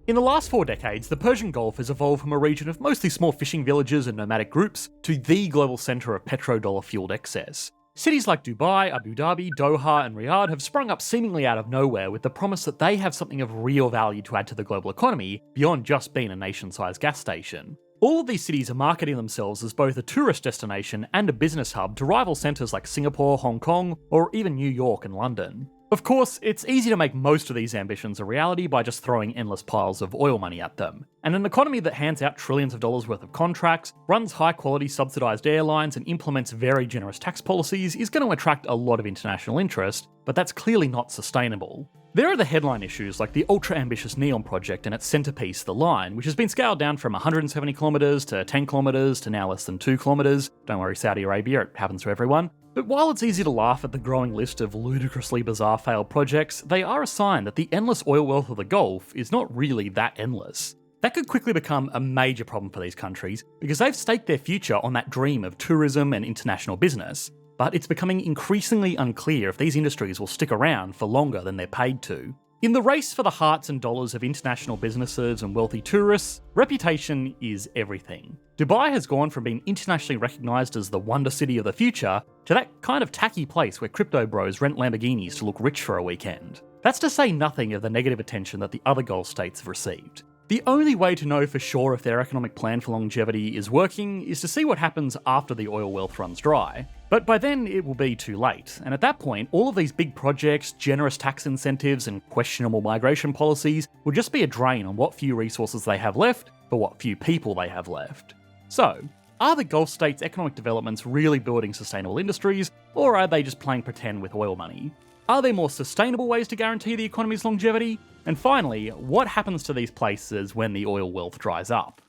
In the last 4 decades, the Persian Gulf has evolved from a region of mostly small fishing villages and nomadic groups to the global centre of petrodollar-fuelled excess. Cities like Dubai, Abu Dhabi, Doha and Riyadh have sprung up seemingly out of nowhere with the promise that they have something of real value to add to the global economy beyond just being a nation-sized gas station. All of these cities are marketing themselves as both a tourist destination and a business hub to rival centres like Singapore, Hong Kong, or even New York and London. Of course, it's easy to make most of these ambitions a reality by just throwing endless piles of oil money at them. And an economy that hands out trillions of dollars worth of contracts, runs high-quality subsidised airlines and implements very generous tax policies is going to attract a lot of international interest, but that's clearly not sustainable. There are the headline issues like the ultra-ambitious NEOM project and its centrepiece, the Line, which has been scaled down from 170 kilometres to 10 kilometres to now less than 2 kilometres. Don't worry, Saudi Arabia, it happens to everyone. But while it's easy to laugh at the growing list of ludicrously bizarre failed projects, they are a sign that the endless oil wealth of the Gulf is not really that endless. That could quickly become a major problem for these countries because they've staked their future on that dream of tourism and international business. But it's becoming increasingly unclear if these industries will stick around for longer than they're paid to. In the race for the hearts and dollars of international businesses and wealthy tourists, reputation is everything. Dubai has gone from being internationally recognised as the wonder city of the future to that kind of tacky place where crypto bros rent Lamborghinis to look rich for a weekend. That's to say nothing of the negative attention that the other Gulf states have received. The only way to know for sure if their economic plan for longevity is working is to see what happens after the oil wealth runs dry. But by then it will be too late, and at that point all of these big projects, generous tax incentives and questionable migration policies will just be a drain on what few resources they have left for what few people they have left. So, are the Gulf states' economic developments really building sustainable industries, or are they just playing pretend with oil money? Are there more sustainable ways to guarantee the economy's longevity? And finally, what happens to these places when the oil wealth dries up?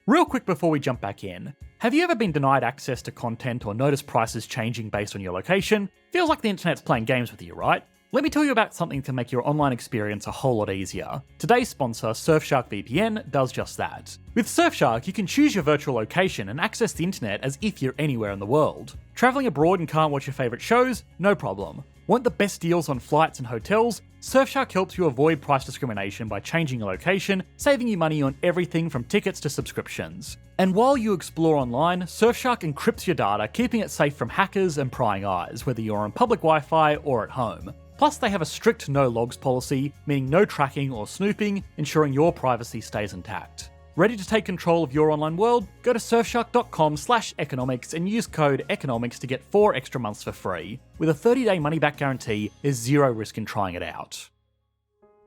Real quick before we jump back in, have you ever been denied access to content or noticed prices changing based on your location? Feels like the internet's playing games with you, right? Let me tell you about something to make your online experience a whole lot easier. Today's sponsor, Surfshark VPN, does just that. With Surfshark, you can choose your virtual location and access the internet as if you're anywhere in the world. Travelling abroad and can't watch your favourite shows? No problem. Want the best deals on flights and hotels? Surfshark helps you avoid price discrimination by changing your location, saving you money on everything from tickets to subscriptions. And while you explore online, Surfshark encrypts your data, keeping it safe from hackers and prying eyes, whether you're on public Wi-Fi or at home. Plus, they have a strict no logs policy, meaning no tracking or snooping, ensuring your privacy stays intact. Ready to take control of your online world? Go to surfshark.com/economics and use code ECONOMICS to get 4 extra months for free. With a 30-day money-back guarantee, there's zero risk in trying it out.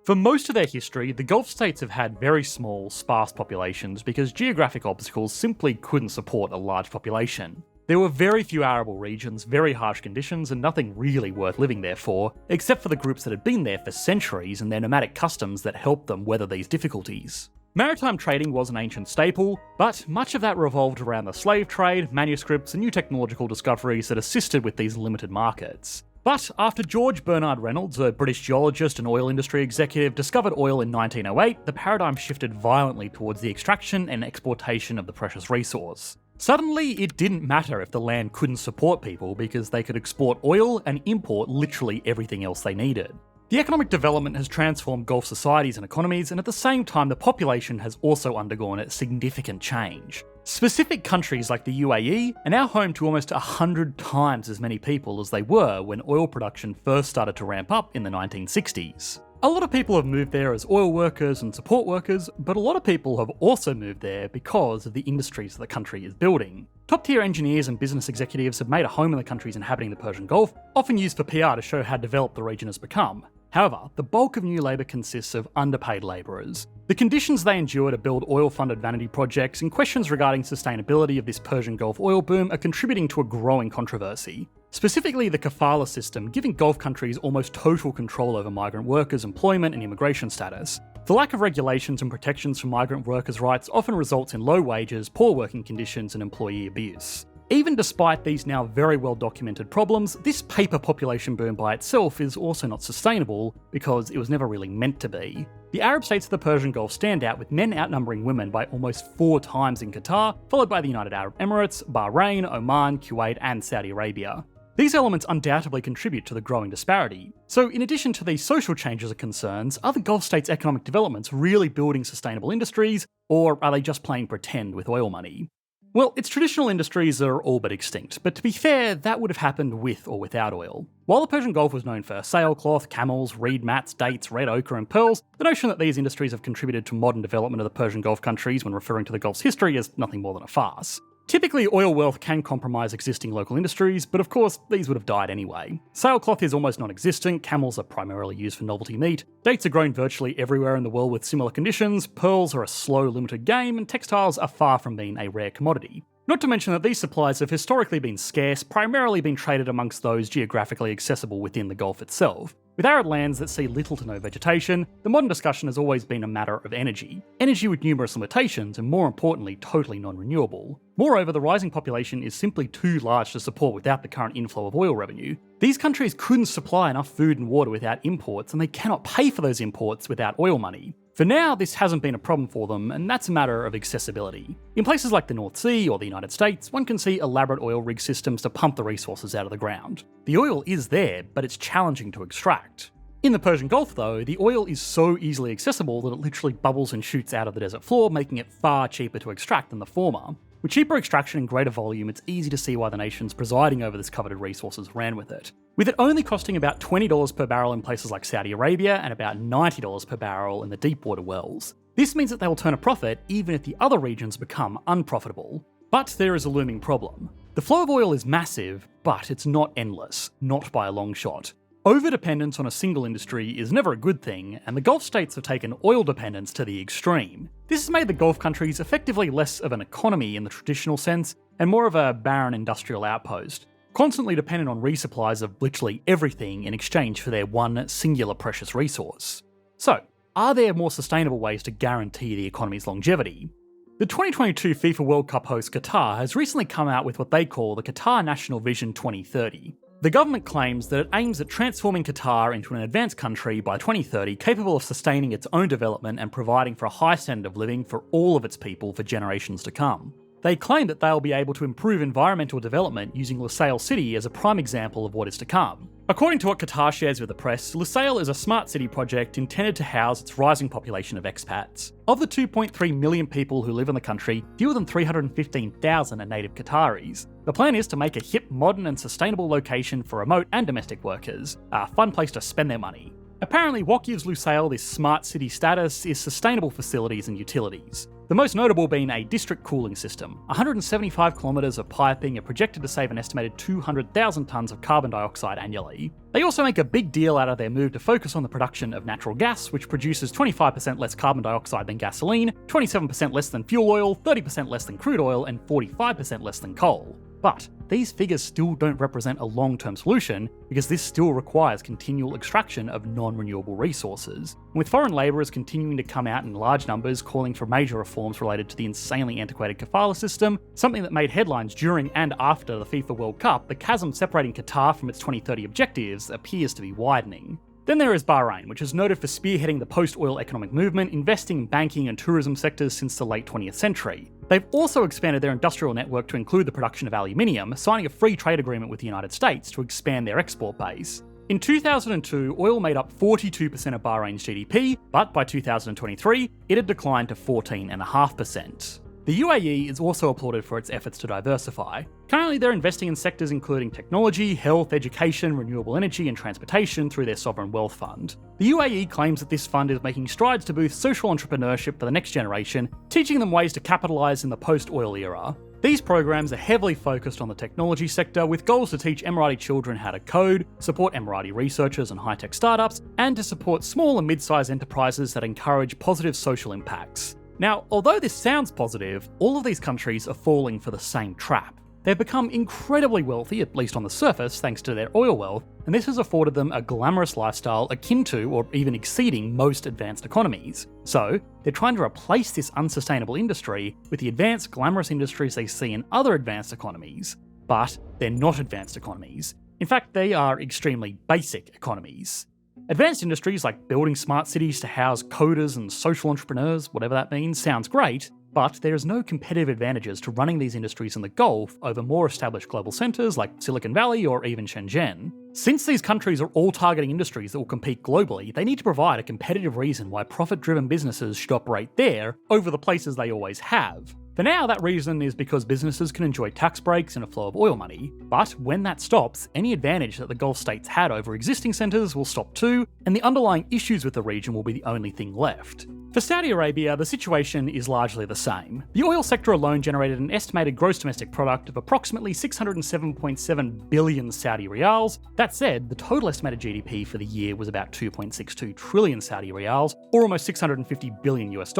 For most of their history, the Gulf states have had very small, sparse populations because geographic obstacles simply couldn't support a large population. There were very few arable regions, very harsh conditions, and nothing really worth living there for, except for the groups that had been there for centuries and their nomadic customs that helped them weather these difficulties. Maritime trading was an ancient staple, but much of that revolved around the slave trade, manuscripts, and new technological discoveries that assisted with these limited markets. But after George Bernard Reynolds, a British geologist and oil industry executive, discovered oil in 1908, the paradigm shifted violently towards the extraction and exportation of the precious resource. Suddenly, it didn't matter if the land couldn't support people because they could export oil and import literally everything else they needed. The economic development has transformed Gulf societies and economies, and at the same time the population has also undergone a significant change. Specific countries like the UAE are now home to almost 100 times as many people as they were when oil production first started to ramp up in the 1960s. A lot of people have moved there as oil workers and support workers, but a lot of people have also moved there because of the industries the country is building. Top-tier engineers and business executives have made a home in the countries inhabiting the Persian Gulf, often used for PR to show how developed the region has become. However, the bulk of new labour consists of underpaid labourers. The conditions they endure to build oil-funded vanity projects and questions regarding sustainability of this Persian Gulf oil boom are contributing to a growing controversy. Specifically the kafala system, giving Gulf countries almost total control over migrant workers' employment and immigration status. The lack of regulations and protections for migrant workers' rights often results in low wages, poor working conditions, and employee abuse. Even despite these now very well documented problems, this paper population boom by itself is also not sustainable because it was never really meant to be. The Arab states of the Persian Gulf stand out, with men outnumbering women by almost 4 times in Qatar, followed by the United Arab Emirates, Bahrain, Oman, Kuwait, and Saudi Arabia. These elements undoubtedly contribute to the growing disparity. So in addition to these social changes and concerns, are the Gulf states' economic developments really building sustainable industries, or are they just playing pretend with oil money? Well, its traditional industries are all but extinct, but to be fair, that would have happened with or without oil. While the Persian Gulf was known for sailcloth, camels, reed mats, dates, red ochre and pearls, the notion that these industries have contributed to modern development of the Persian Gulf countries when referring to the Gulf's history is nothing more than a farce. Typically, oil wealth can compromise existing local industries, but of course, these would have died anyway. Sailcloth is almost non-existent, camels are primarily used for novelty meat, dates are grown virtually everywhere in the world with similar conditions, pearls are a slow, limited game, and textiles are far from being a rare commodity. Not to mention that these supplies have historically been scarce, primarily been traded amongst those geographically accessible within the Gulf itself. With arid lands that see little to no vegetation, the modern discussion has always been a matter of energy. Energy with numerous limitations, and more importantly, totally non-renewable. Moreover, the rising population is simply too large to support without the current inflow of oil revenue. These countries couldn't supply enough food and water without imports, and they cannot pay for those imports without oil money. For now, this hasn't been a problem for them, and that's a matter of accessibility. In places like the North Sea or the United States, one can see elaborate oil rig systems to pump the resources out of the ground. The oil is there, but it's challenging to extract. In the Persian Gulf though, the oil is so easily accessible that it literally bubbles and shoots out of the desert floor, making it far cheaper to extract than the former. With cheaper extraction and greater volume, it's easy to see why the nations presiding over this coveted resources ran with it. With it only costing about $20 per barrel in places like Saudi Arabia and about $90 per barrel in the deepwater wells. This means that they will turn a profit even if the other regions become unprofitable. But there is a looming problem. The flow of oil is massive, but it's not endless, not by a long shot. Overdependence on a single industry is never a good thing, and the Gulf states have taken oil dependence to the extreme. This has made the Gulf countries effectively less of an economy in the traditional sense, and more of a barren industrial outpost, constantly dependent on resupplies of literally everything in exchange for their one singular precious resource. So, are there more sustainable ways to guarantee the economy's longevity? The 2022 FIFA World Cup host Qatar has recently come out with what they call the Qatar National Vision 2030. The government claims that it aims at transforming Qatar into an advanced country by 2030 capable of sustaining its own development and providing for a high standard of living for all of its people for generations to come. They claim that they'll be able to improve environmental development using Lusail City as a prime example of what is to come. According to what Qatar shares with the press, Lusail is a smart city project intended to house its rising population of expats. Of the 2.3 million people who live in the country, fewer than 315,000 are native Qataris. The plan is to make a hip, modern and sustainable location for remote and domestic workers, a fun place to spend their money. Apparently, what gives Lusail this smart city status is sustainable facilities and utilities. The most notable being a district cooling system. 175 kilometres of piping are projected to save an estimated 200,000 tonnes of carbon dioxide annually. They also make a big deal out of their move to focus on the production of natural gas, which produces 25% less carbon dioxide than gasoline, 27% less than fuel oil, 30% less than crude oil, and 45% less than coal. But these figures still don't represent a long-term solution because this still requires continual extraction of non-renewable resources. And with foreign labourers continuing to come out in large numbers calling for major reforms related to the insanely antiquated kafala system, something that made headlines during and after the FIFA World Cup, the chasm separating Qatar from its 2030 objectives appears to be widening. Then there is Bahrain, which is noted for spearheading the post-oil economic movement, investing in banking and tourism sectors since the late 20th century. They've also expanded their industrial network to include the production of aluminium, signing a free trade agreement with the United States to expand their export base. In 2002, oil made up 42% of Bahrain's GDP, but by 2023, it had declined to 14.5%. The UAE is also applauded for its efforts to diversify. Currently, they're investing in sectors including technology, health, education, renewable energy, and transportation through their sovereign wealth fund. The UAE claims that this fund is making strides to boost social entrepreneurship for the next generation, teaching them ways to capitalise in the post-oil era. These programs are heavily focused on the technology sector, with goals to teach Emirati children how to code, support Emirati researchers and high-tech startups, and to support small and mid-sized enterprises that encourage positive social impacts. Now, although this sounds positive, all of these countries are falling for the same trap. They've become incredibly wealthy, at least on the surface, thanks to their oil wealth, and this has afforded them a glamorous lifestyle akin to, or even exceeding, most advanced economies. So, they're trying to replace this unsustainable industry with the advanced, glamorous industries they see in other advanced economies. But they're not advanced economies. In fact, they are extremely basic economies. Advanced industries like building smart cities to house coders and social entrepreneurs, whatever that means, sounds great, But there is no competitive advantages to running these industries in the Gulf over more established global centres like Silicon Valley or even Shenzhen. Since these countries are all targeting industries that will compete globally, they need to provide a competitive reason why profit-driven businesses should operate there over the places they always have. For now, that reason is because businesses can enjoy tax breaks and a flow of oil money, but when that stops, any advantage that the Gulf states had over existing centres will stop too, and the underlying issues with the region will be the only thing left. For Saudi Arabia, the situation is largely the same. The oil sector alone generated an estimated gross domestic product of approximately 607.7 billion Saudi riyals. That said, the total estimated GDP for the year was about 2.62 trillion Saudi riyals, or almost $650 billion US.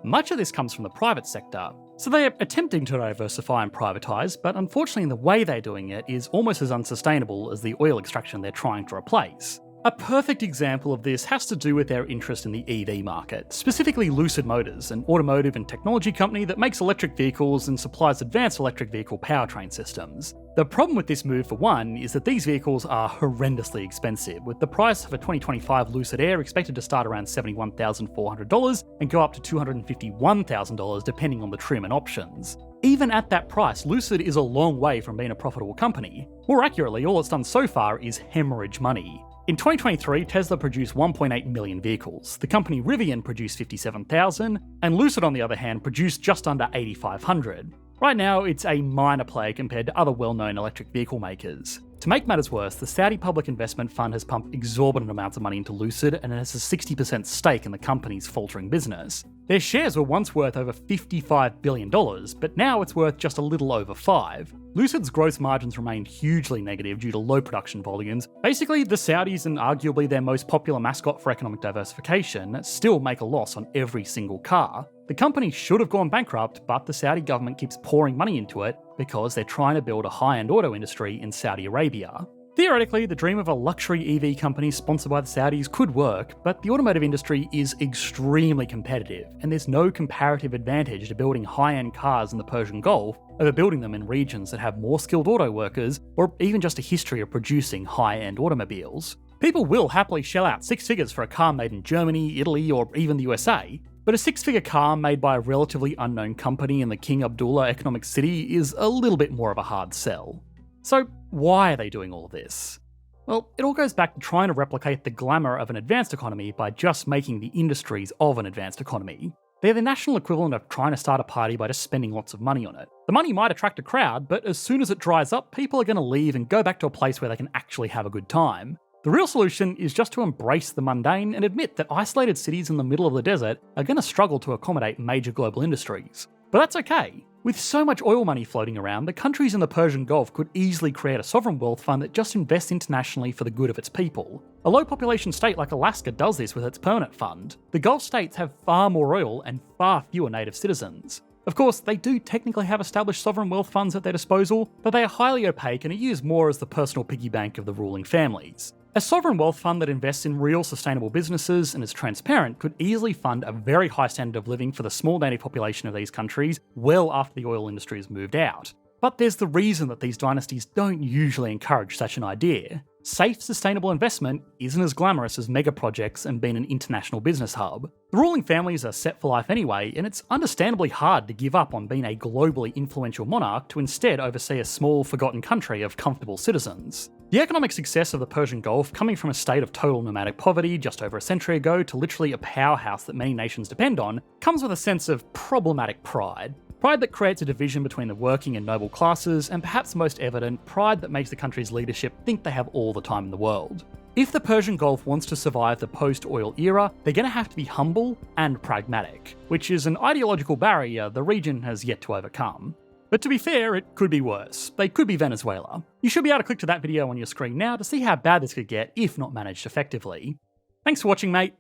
Much of this comes from the private sector. So they are attempting to diversify and privatise, but unfortunately the way they're doing it is almost as unsustainable as the oil extraction they're trying to replace. A perfect example of this has to do with their interest in the EV market, specifically Lucid Motors, an automotive and technology company that makes electric vehicles and supplies advanced electric vehicle powertrain systems. The problem with this move, for one, is that these vehicles are horrendously expensive, with the price of a 2025 Lucid Air expected to start around $71,400 and go up to $251,000 depending on the trim and options. Even at that price, Lucid is a long way from being a profitable company. More accurately, all it's done so far is hemorrhage money. In 2023, Tesla produced 1.8 million vehicles, the company Rivian produced 57,000, and Lucid on the other hand produced just under 8,500. Right now, it's a minor play compared to other well-known electric vehicle makers. To make matters worse, the Saudi Public Investment Fund has pumped exorbitant amounts of money into Lucid and it has a 60% stake in the company's faltering business. Their shares were once worth over $55 billion, but now it's worth just a little over $5. Lucid's gross margins remained hugely negative due to low production volumes. Basically, the Saudis, and arguably their most popular mascot for economic diversification, still make a loss on every single car. The company should have gone bankrupt, but the Saudi government keeps pouring money into it because they're trying to build a high-end auto industry in Saudi Arabia. Theoretically, the dream of a luxury EV company sponsored by the Saudis could work, but the automotive industry is extremely competitive, and there's no comparative advantage to building high-end cars in the Persian Gulf over building them in regions that have more skilled auto workers, or even just a history of producing high-end automobiles. People will happily shell out six figures for a car made in Germany, Italy, or even the USA, but a six-figure car made by a relatively unknown company in the King Abdullah economic city is a little bit more of a hard sell. So why are they doing all this? Well, it all goes back to trying to replicate the glamour of an advanced economy by just making the industries of an advanced economy. They're the national equivalent of trying to start a party by just spending lots of money on it. The money might attract a crowd, but as soon as it dries up, people are going to leave and go back to a place where they can actually have a good time. The real solution is just to embrace the mundane and admit that isolated cities in the middle of the desert are going to struggle to accommodate major global industries. But that's okay. With so much oil money floating around, the countries in the Persian Gulf could easily create a sovereign wealth fund that just invests internationally for the good of its people. A low population state like Alaska does this with its permanent fund. The Gulf states have far more oil and far fewer native citizens. Of course, they do technically have established sovereign wealth funds at their disposal, but they are highly opaque and are used more as the personal piggy bank of the ruling families. A sovereign wealth fund that invests in real sustainable businesses and is transparent could easily fund a very high standard of living for the small native population of these countries well after the oil industry has moved out. But there's the reason that these dynasties don't usually encourage such an idea. Safe, sustainable investment isn't as glamorous as mega projects and being an international business hub. The ruling families are set for life anyway, and it's understandably hard to give up on being a globally influential monarch to instead oversee a small, forgotten country of comfortable citizens. The economic success of the Persian Gulf, coming from a state of total nomadic poverty just over a century ago to literally a powerhouse that many nations depend on, comes with a sense of problematic pride. Pride that creates a division between the working and noble classes, and perhaps most evident, pride that makes the country's leadership think they have all the time in the world. If the Persian Gulf wants to survive the post-oil era, they're going to have to be humble and pragmatic, which is an ideological barrier the region has yet to overcome. But to be fair, it could be worse. They could be Venezuela. You should be able to click to that video on your screen now to see how bad this could get if not managed effectively. Thanks for watching, mate.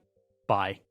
Bye.